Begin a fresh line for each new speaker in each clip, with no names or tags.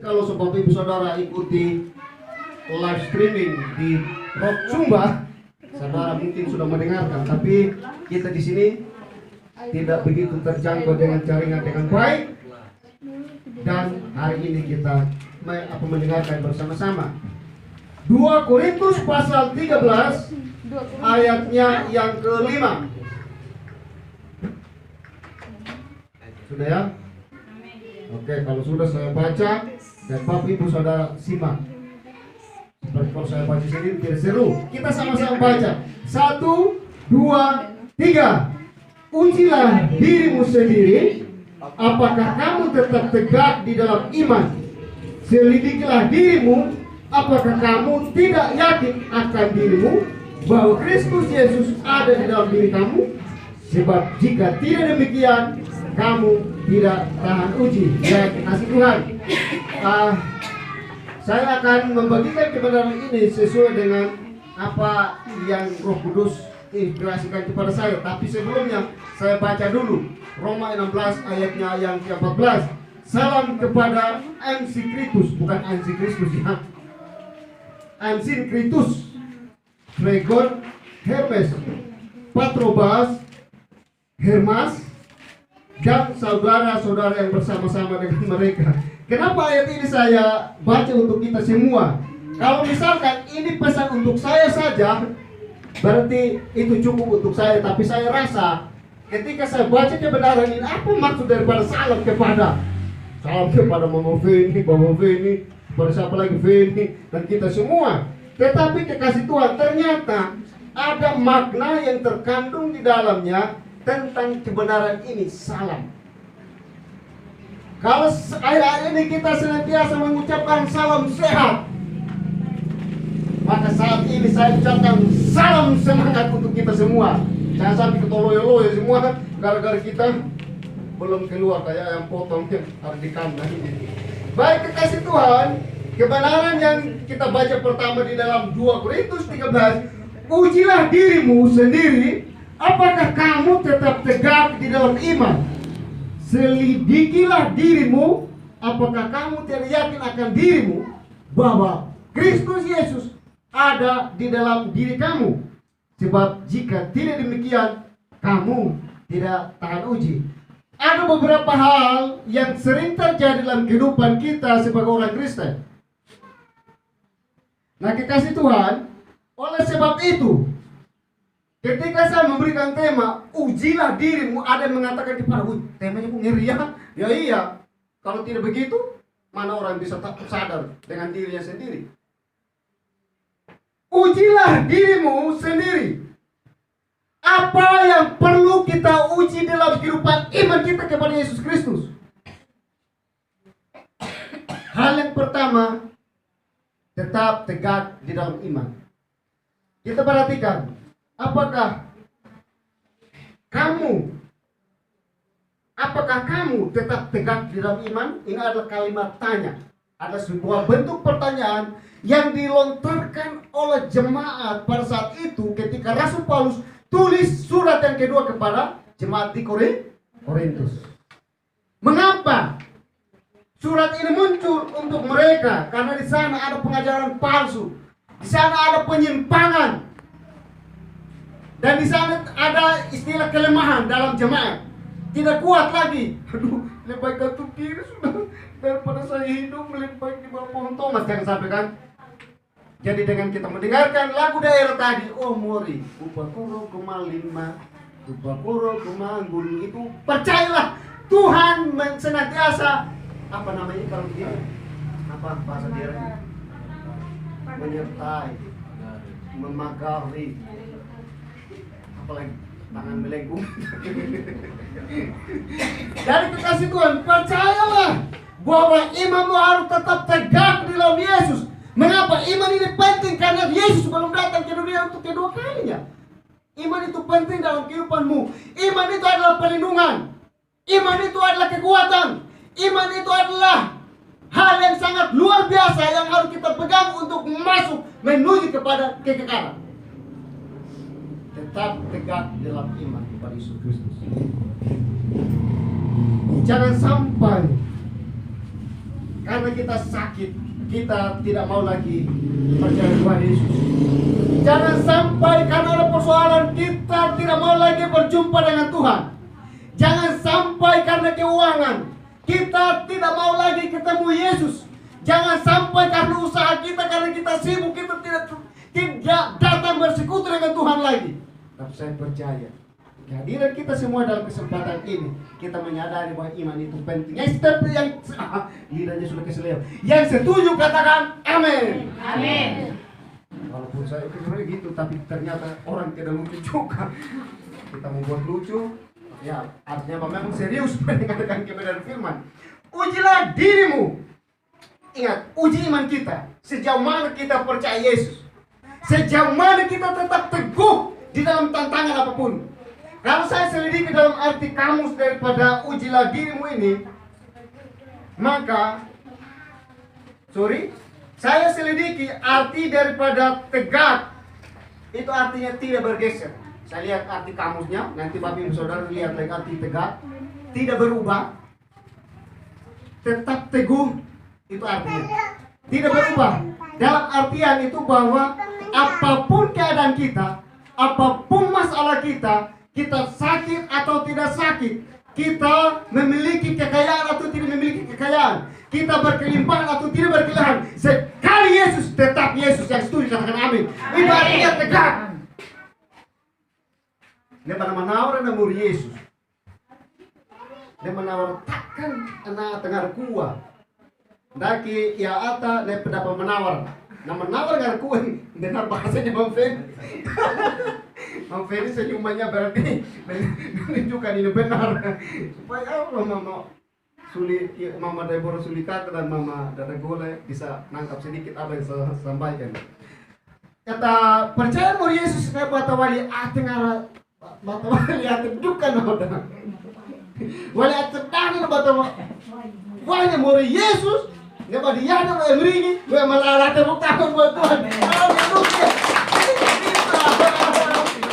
Kalau Bapak Ibu Saudara ikuti live streaming di Rock Sumba, saudara mungkin sudah mendengarkan, tapi kita di sini tidak begitu terjangkau dengan jaringan dengan baik, dan hari ini kita mendengarkan bersama-sama 2 Korintus pasal 13 ayatnya yang ke-5. Sudah ya? Oke, kalau sudah saya baca dan Bapak Ibu Saudara simak. Seperti kalau saya baca sendiri tidak seru. Kita sama-sama baca. 1, 2, 3. Ujilah dirimu sendiri, apakah kamu tetap tegak di dalam iman. Selidikilah dirimu, apakah kamu tidak yakin akan dirimu bahwa Kristus Yesus ada di dalam diri kamu. Sebab jika tidak demikian, kamu tidak tahan uji. Ya, kasih Tuhan. Saya akan membagikan kebenaran ini sesuai dengan apa yang Roh Kudus inspirasikan kepada saya. Tapi sebelumnya saya baca dulu Roma 16 ayatnya yang ke-14. Salam kepada Antikritus, bukan Antikristus ya. Antikritus, Phlegon, Hermes, Patrobas, Hermas, dan saudara-saudara yang bersama-sama dengan mereka. Kenapa ayat ini saya baca untuk kita semua? Kalau misalkan ini pesan untuk saya saja, berarti itu cukup untuk saya. Tapi saya rasa ketika saya baca kebenaran ini, apa maksud daripada salam kepada Mama Veni, Bapa Veni, kepada siapa lagi Veni, dan kita semua. Tetapi kekasih Tuhan, ternyata ada makna yang terkandung di dalamnya tentang kebenaran ini, salam. Kalau ayat ini kita senantiasa mengucapkan salam sehat, maka saat ini saya ucapkan salam semangat untuk kita semua. Jangan sampai ketoloyo-loyo semua gara-gara kita belum keluar kayak ayam potong yang harus di kandang. Baik kekasih Tuhan, kebenaran yang kita baca pertama di dalam 2 Korintus 13, ujilah dirimu sendiri, apakah kamu tetap tegak di dalam iman. Selidikilah dirimu, apakah kamu tidak yakin akan dirimu bahwa Kristus Yesus ada di dalam diri kamu. Sebab jika tidak demikian, kamu tidak tahan uji. Ada beberapa hal yang sering terjadi dalam kehidupan kita sebagai orang Kristen. Nah, kekasih Tuhan, oleh sebab itu, ketika saya memberikan tema, ujilah dirimu, ada yang mengatakan kepada, temanya kok ngeri ya? Ya iya, kalau tidak begitu, mana orang bisa sadar dengan dirinya sendiri. Ujilah dirimu sendiri. Apa yang perlu kita uji dalam kehidupan iman kita kepada Yesus Kristus? Hal yang pertama, tetap tegak di dalam iman. Kita perhatikan, apakah kamu tetap tegak di dalam iman? Ini adalah kalimat tanya. Ada sebuah bentuk pertanyaan yang dilontarkan oleh jemaat pada saat itu ketika Rasul Paulus tulis surat yang kedua kepada jemaat di Korintus. Mengapa surat ini muncul untuk mereka? Karena di sana ada pengajaran palsu, di sana ada penyimpangan, dan di sana ada istilah kelemahan dalam jemaat. Tidak kuat lagi. Aduh, lebih baik gantung diri sudah daripada saya hidup, lebih baik di bawah pohon Thomas. Jangan sampai kan. Jadi dengan kita mendengarkan lagu daerah tadi, oh mori, upakuro kumalima, upakuro kumanggul, itu percayalah Tuhan senantiasa apa namanya kalau begini? Apa bahasa dia? Menyertai, memagari, apalagi tangan melengkung. Dari kekasih Tuhan, percayalah bahwa imanmu harus tetap tegak di dalam Yesus. Mengapa? Iman ini penting karena Yesus belum datang ke dunia untuk kedua kalinya. Iman itu penting dalam kehidupanmu. Iman itu adalah perlindungan. Iman itu adalah kekuatan. Iman itu adalah hal yang sangat luar biasa yang harus kita pegang untuk masuk menuju kepada kekekalan. Tetap tegak dalam iman kepada Yesus Kristus. Jangan sampai karena kita sakit, kita tidak mau lagi percaya Tuhan Yesus. Jangan sampai karena ada persoalan kita tidak mau lagi berjumpa dengan Tuhan. Jangan sampai karena keuangan kita tidak mau lagi ketemu Yesus. Jangan sampai karena usaha kita, karena kita sibuk, kita tidak datang bersekutu dengan Tuhan lagi. Tapi saya percaya kehadiran kita semua dalam kesempatan ini, kita menyadari bahwa iman itu penting. Yang seperti yang lidahnya sudah keseleo. Yang setuju katakan amin.
Amin.
Walaupun saya pikir gitu, tapi ternyata orang tidak lucu juga. Kita membuat lucu, ya artinya memang serius mendengarkan kebenaran firman. Ujilah dirimu. Ingat, uji iman kita. Sejauh mana kita percaya Yesus. Sejauh mana kita tetap teguh di dalam tantangan apapun. Kalau saya selidiki dalam arti kamus daripada ujilah dirimu ini, maka saya selidiki arti daripada tegak. Itu artinya tidak bergeser. Saya lihat arti kamusnya, nanti Bapak Ibu Saudara lihat lagi arti tegak. Tidak berubah, tetap teguh, itu artinya tidak berubah. Dalam artian itu bahwa apapun keadaan kita, apapun masalah kita, kita sakit atau tidak sakit, kita memiliki kekayaan atau tidak memiliki kekayaan, kita berkelimpahan atau tidak berkelimpahan, sekali Yesus tetap Yesus yang setuju, katakan amin. Itu artinya tegak. Dia pada menawar namur Yesus. Dia menawar takkan anak tengah kuah. Daki ya ata dia dapat menawar. Nah menawar dengan kuah, benar bahasanya Bang Ferry. Bang Ferry senyumannya berarti menunjukkan ini benar. Supaya Mama Mama Deborah Sulika dan Mama Dada Gole bisa nangkap sedikit apa yang saya sampaikan. Kata percaya mau Yesus kayak bata wali atengara bata wali atedukan ada. Wali atedang bata wali mau Yesus dia badi yana mau emringi gue malah tepuk tangan buat Tuhan. Haleluya.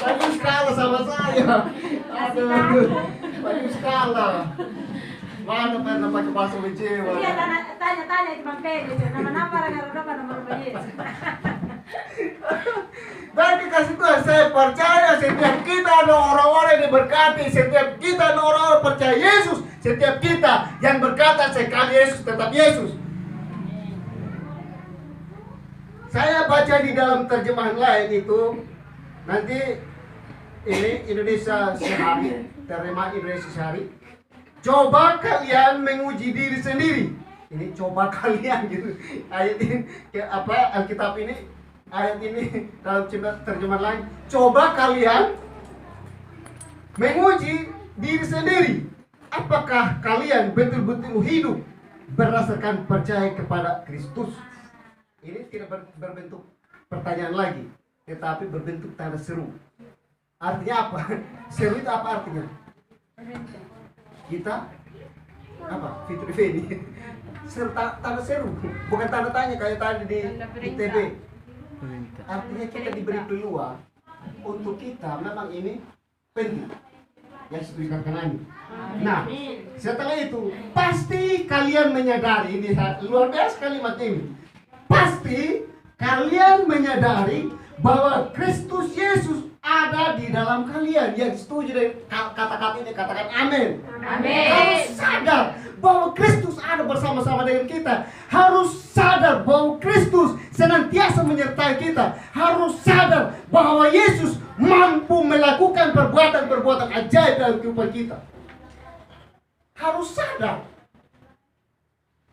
Bagus sekali sama saya. Aduh. Bagus sekali. Mana pernah pakai bahasa Jawa?
Iya, tanya di Bang Ferry, nama orang nomor Yesus.
Bagi kasih Tuhan, saya percaya setiap kita ada orang-orang yang diberkati, setiap kita ada orang-orang percaya Yesus, setiap kita yang berkata sekali Yesus tetap Yesus. Saya baca di dalam terjemahan lain itu, nanti ini Indonesia Sehari, terjemahan Indonesia Sehari. Coba kalian menguji diri sendiri. Ini coba kalian gitu. Ayat ini Alkitab ini, ayat ini dalam terjemahan lain. Coba kalian menguji diri sendiri. Apakah kalian betul-betul hidup berdasarkan percaya kepada Kristus? Ini tidak berbentuk pertanyaan lagi, tetapi berbentuk tanda seru. Artinya apa? Seru itu apa artinya? Kita apa? Fitri Feni. Tanda seru, bukan tanda tanya kayak tadi di ITB. Artinya kita diberi peluang untuk kita memang ini penting. Yang setuju katakan amin. Nah, setelah itu pasti kalian menyadari, ini luar biasa kalimat ini. Pasti kalian menyadari bahwa Kristus Yesus ada di dalam kalian. Yang setuju dengan kata-kata ini katakan amin.
Amin.
Harus sadar bahwa Kristus ada bersama-sama dengan kita. Harus sadar bahwa Kristus senantiasa menyertai kita. Harus sadar bahwa Yesus mampu melakukan perbuatan-perbuatan ajaib dalam kehidupan kita. Harus sadar.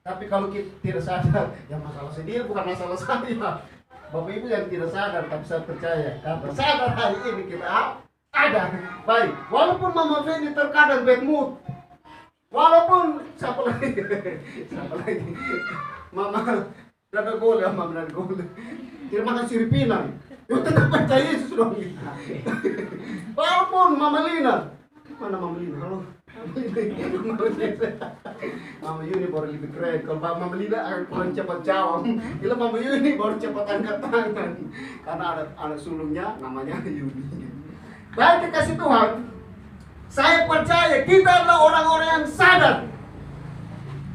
Tapi kalau kita tidak sadar, ya masalah sendiri bukan masalah saya. Bapak Ibu yang tidak sadar, tapi saya percaya karena sadar hari ini kita ada. Baik, walaupun Mama Feni terkadang bad mood, walaupun siapa lagi, Mama Dada Gole, tidak makan siripinang, itu tetap percaya Yesus dong. Walaupun Mama Lina, mana Mama Lina? Halo. Mama Yuni baru lebih keren. Kalau Mama Lina akan cepat jawab. Bila Mama Yuni baru cepat angkat tangan. Karena ada anak sulungnya namanya Yuni. Baik kasih Tuhan, saya percaya kita adalah orang-orang yang sadar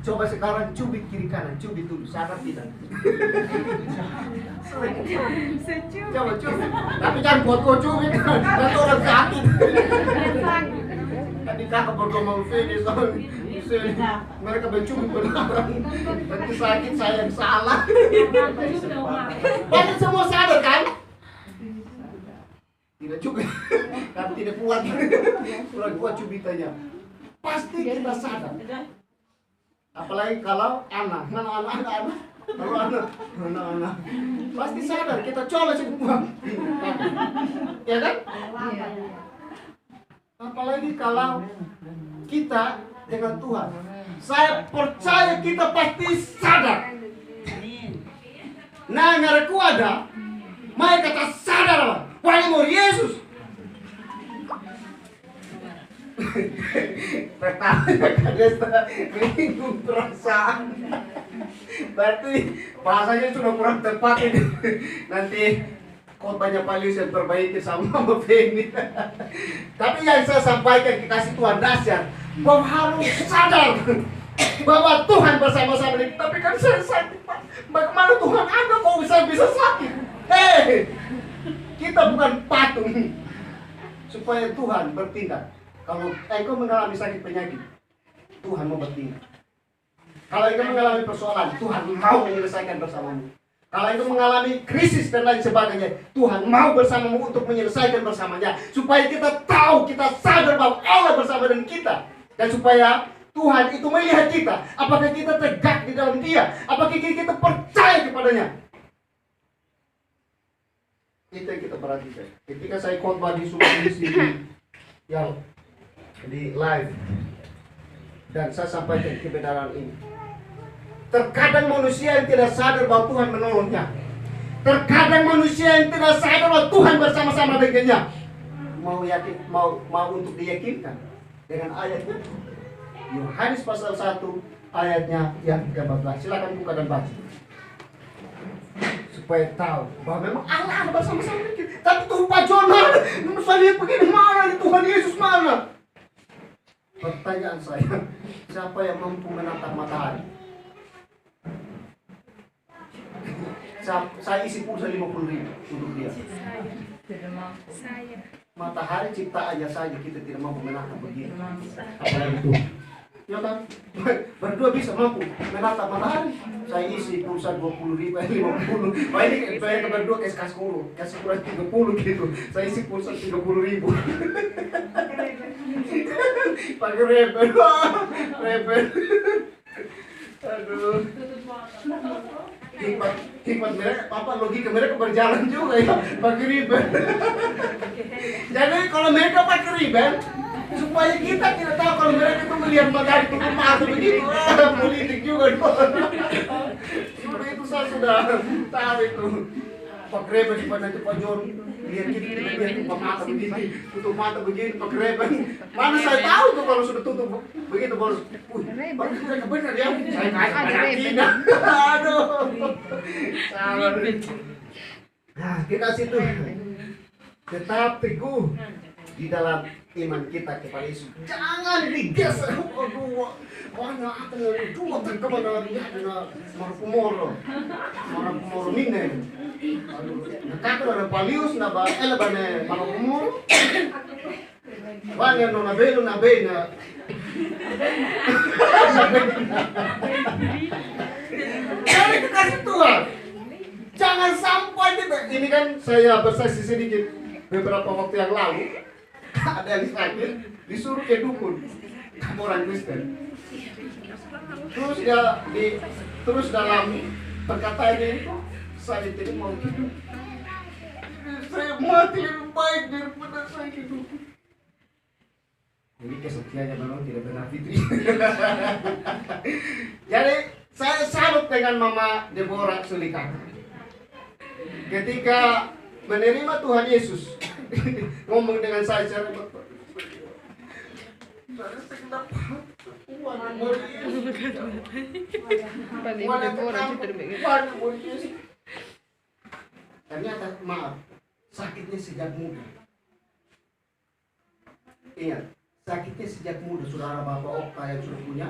Coba sekarang cubit kiri kanan, cubit dulu, sadar tidak? Coba cubit, tapi jangan buat kau cubit, nanti orang sakit. Tadi kakak berdua mau finish, mereka mencubit beneran, nanti sakit saya yang salah. Pasti semua sadar kan? Tidak juga, tapi tidak kuat. Kurang kuat cubitannya. Pasti kita sadar. Apalagi kalau anak, kalau anak, pasti sadar kita colok semua. Ya kan? Apalagi kalau kita dengan Tuhan. Saya percaya kita pasti sadar. Nah, ngareku ada, mai kata sadar lah. Wahai mau Yesus. Pertama kata menyinggung perasaan. Berarti bahasanya sudah kurang tepat ini. Nanti khotbahnya Pak Lius yang perbaiki sama Mbak Feni. Tapi yang saya sampaikan kasih Tuhan dasar bahwa harus sadar bahwa Tuhan bersama-sama dengan kita. Tapi kan saya sakit Pak. Bagaimana Tuhan ada kok bisa sakit? Kita bukan patung supaya Tuhan bertindak. Kalau engkau mengalami sakit penyakit, Tuhan mau bertindak. Kalau engkau mengalami persoalan, Tuhan mau menyelesaikan bersamamu. Kalau engkau mengalami krisis dan lain sebagainya, Tuhan mau bersamamu untuk menyelesaikan bersamanya. Supaya kita tahu, kita sadar bahwa Allah bersama dengan kita. Dan supaya Tuhan itu melihat kita. Apakah kita tegak di dalam Dia? Apakah kita percaya kepadanya? Itu yang kita perhatikan. Ketika saya khotbah di Sulawesi yang di live dan saya sampaikan kebenaran ini. Terkadang manusia yang tidak sadar bahwa Tuhan menolongnya. Terkadang manusia yang tidak sadar bahwa Tuhan bersama-sama dengannya. Mau untuk diyakinkan dengan ayat itu. Yohanes pasal 1 ayatnya yang 13. Silakan buka dan baca. Supaya tahu bahwa memang Allah ada bersama-sama dengan kita. Tapi tuh Pak John mana? Saya lihat begini, mana nih Tuhan Yesus mana? Pertanyaan saya, siapa yang mampu menatap matahari? Saya isi pulsa 50.000 untuk dia. Matahari ciptaannya saja kita tidak mampu menatap begini. Apalagi itu. Ya kan? Berdua bisa mampu menatap matahari. Saya isi pulsa 20.000, 50. Wah ini saya berdua kasih kurang 30 gitu. Saya isi pulsa 30.000. Pakai rebel. Aduh. Hikmat mereka, logika mereka berjalan juga ya, pakai ribet. Jadi kalau mereka pakai ribet, supaya kita tidak tahu kalau mereka itu melihat matahari tutup mata begitu, politik juga. Sudah itu saya sudah tahu itu. Pakai ribet supaya nanti Pak John lihat tutup mata begini, pakai ribet. Mana saya tahu tuh kalau sudah tutup begitu baru. Baru mereka benar ya. Saya kasih tidak. Aduh. Salah. Nah, kita situ tetap teguh di dalam iman kita kepada Yesus. Jangan digeser. Aduh, banyak apa yang dua terkemana dari Markumoro Minen. Aduh, nakaka na palius na ba elabane Markumoro. Banyak nona belo na bena. Jangan dikasih Tuhan. Jangan sampai kita. Ini kan saya bersaksi sedikit beberapa waktu yang lalu. Ada yang sakit disuruh ke dukun orang Kristen. Terus dalam perkataannya itu saya tidak mau hidup. Saya mati lebih baik daripada saya hidup. Jadi kesetiaannya memang tidak benar Fitri. Jadi saya salut dengan Mama Deborah Sulikan. Ketika menerima Tuhan Yesus, ngomong dengan saya secara betul. Ternyata maaf, sakitnya sejak muda. Ingat, sakitnya sejak muda. Saudara Bapak Oka yang sudah punya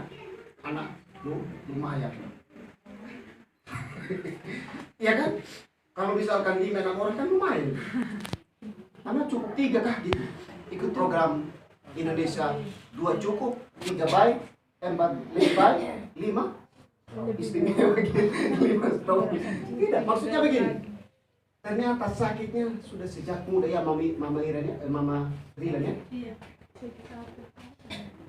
anak Lumayan. Iya kan? Kalau misalkan 5-6 orang kan lumayan. Karena cukup 3 kah gitu. Ikut program Indonesia 2 cukup, 3 baik, 4 lebih baik, 5 istimewa gitu. 5 setengah. Tidak, maksudnya begini. Ternyata sakitnya sudah sejak muda ya Mama Rilan ya.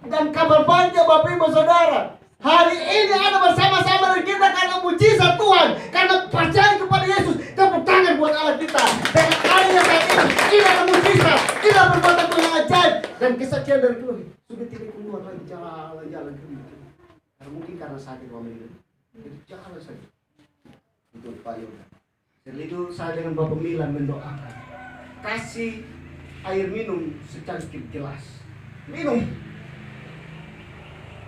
Dan kabar baiknya Bapak Ibu Saudara, hari ini ada bersama-sama dengan kita karena mujizat Tuhan, karena percaya kepada Yesus. Tepuk tangan buat Allah kita. Dengan adanya saat ini ada mujizat, ini ada perbuatan Tuhan yang ajaib, dan kesaksian dari Tuhan sudah tidak keluar lagi jalan-jalan ke itu. Karena mungkin karena sakit Mama Rilan, jadi jalan saja. Itu Pak Yoga. Setelah itu saya dengan Bapak Milan mendoakan, kasih air minum secangkir gelas, minum.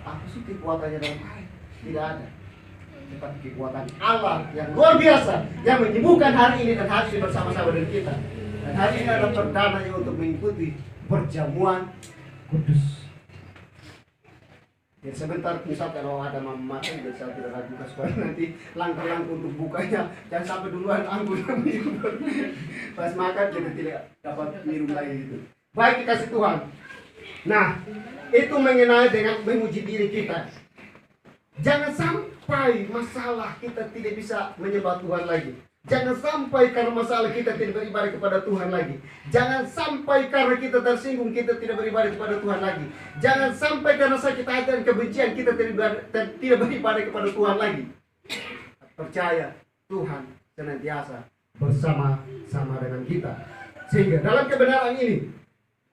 Apa sih kekuatannya dalam air? Tidak ada. Tetapi kekuatan Allah yang luar biasa, yang menyembuhkan hari ini dan hari ini bersama-sama dengan kita. Dan hari ini adalah perdananya untuk mengikuti perjamuan kudus. Jadi sebentar misalnya kalau ada mama makan, saya tidak ragukan supaya nanti langkah-langkah untuk bukanya jangan sampai duluan anggur yang minum. Pas makan kita tidak dapat minum lagi gitu. Baik dikasih Tuhan. Nah, itu mengenai dengan memuji diri kita. Jangan sampai masalah kita tidak bisa menyembah Tuhan lagi. Jangan sampai karena masalah kita tidak beribadah kepada Tuhan lagi. Jangan sampai karena kita tersinggung kita tidak beribadah kepada Tuhan lagi. Jangan sampai karena sakit hati dan kebencian kita tidak beribadah kepada Tuhan lagi. Percaya Tuhan senantiasa bersama-sama dengan kita. Sehingga dalam kebenaran ini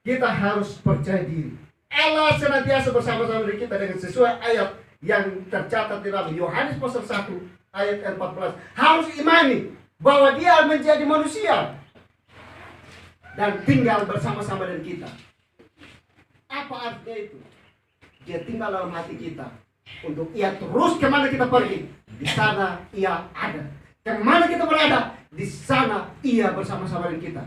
kita harus percaya diri. Allah senantiasa bersama-sama dengan kita dengan sesuai ayat yang tercatat di dalam Yohanes pasal 1 ayat 14. Harus imani bahwa dia menjadi manusia dan tinggal bersama-sama dengan kita. Apa artinya itu? Dia tinggal dalam hati kita untuk ia terus kemana kita pergi, di sana ia ada. Kemana kita berada, di sana ia bersama-sama dengan kita.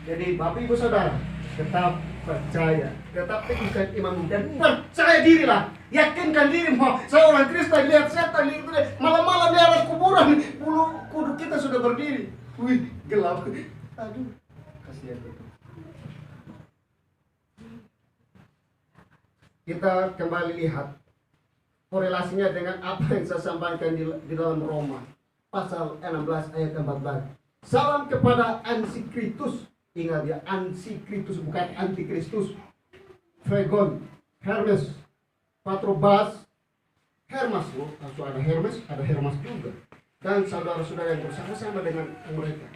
Jadi Bapak Ibu Saudara, tetap percaya, tetap teguhkan imanmu dan percaya dirilah. Yakinkan dirimu, seorang Kristen lihat setan itu malam-malam di atas kuburan, bulu kuduk kita sudah berdiri. Wih, gelap. Aduh, kasihan itu. Kita kembali lihat korelasinya dengan apa yang saya sampaikan di dalam Roma pasal 16 ayat 14. Salam kepada Antikristus. Ingat ya, Antikristus bukan Antikristus. Phlegon, Hermes, Patrobas, Hermas. Oh, ada Hermas juga. Dan saudara-saudara yang bersama-sama dengan mereka.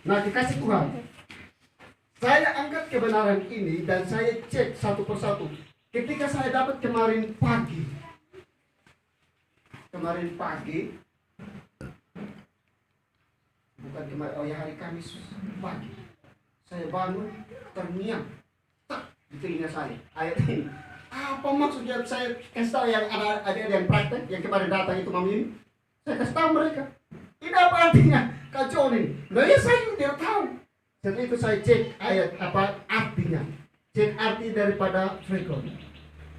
Nah, dikasih Tuhan, saya angkat kebenaran ini dan saya cek satu persatu. Ketika saya dapat kemarin pagi, bukan kemarin, oh ya hari Kamis pagi, saya bangun terngiang di telinga saya ayat ini. Apa maksudnya? Saya kasih tahu yang ada yang praktek yang kemarin datang itu Mami ini. Saya kasih tahu mereka. Ini apa artinya? Kacau ini. Nah ya saya tidak tahu. Setelah itu saya cek ayat apa artinya. Cek arti daripada Phlegon.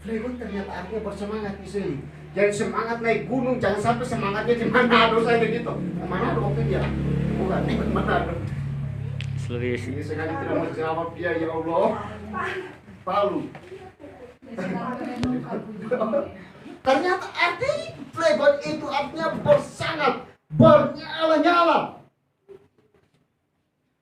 Phlegon ternyata artinya bersemangat di sini. Jadi semangat naik gunung, jangan sampai semangatnya di Manado saya begitu. Manado waktu dia. Bukan di Manado. Ini sekali tidak mau jawab dia, ya Allah. Palu. Ternyata arti Phlegon itu artinya bersangat, bernyala-nyala.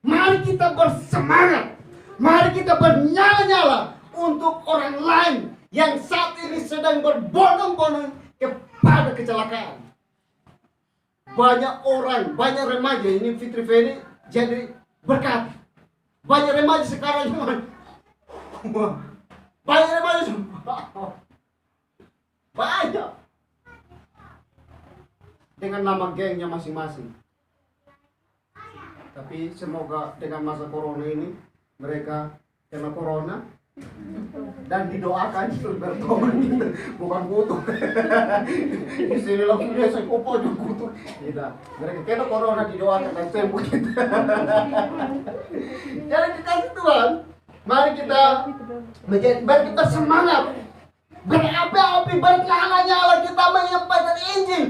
Mari kita bersemangat, mari kita bernyala-nyala untuk orang lain yang saat ini sedang berbondong-bondong kepada kecelakaan. Banyak orang, banyak remaja ini Fitri Feni jadi berkat. Banyak remaja sekarang banyak remaja banyak dengan nama gengnya masing-masing. Tapi semoga dengan masa corona ini mereka kena corona dan didoakan bertobat gitu, bukan kutuk. Di sini langsung dia saya kumpul juga kutuk. Tidak, mereka kena corona didoakan dan sembuh gitu. Jadi dikasih Tuhan, mari kita semangat berapi-api, bernyala-nyala kita menyampaikan Injil.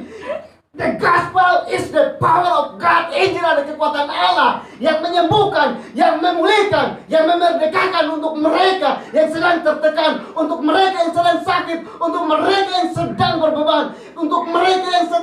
The gospel is the power of God. Injil ada kekuatan Allah yang menyembuhkan, yang memulihkan, yang memerdekakan untuk mereka yang sedang tertekan, untuk mereka yang sedang sakit, untuk mereka yang sedang berbeban, untuk mereka yang sedang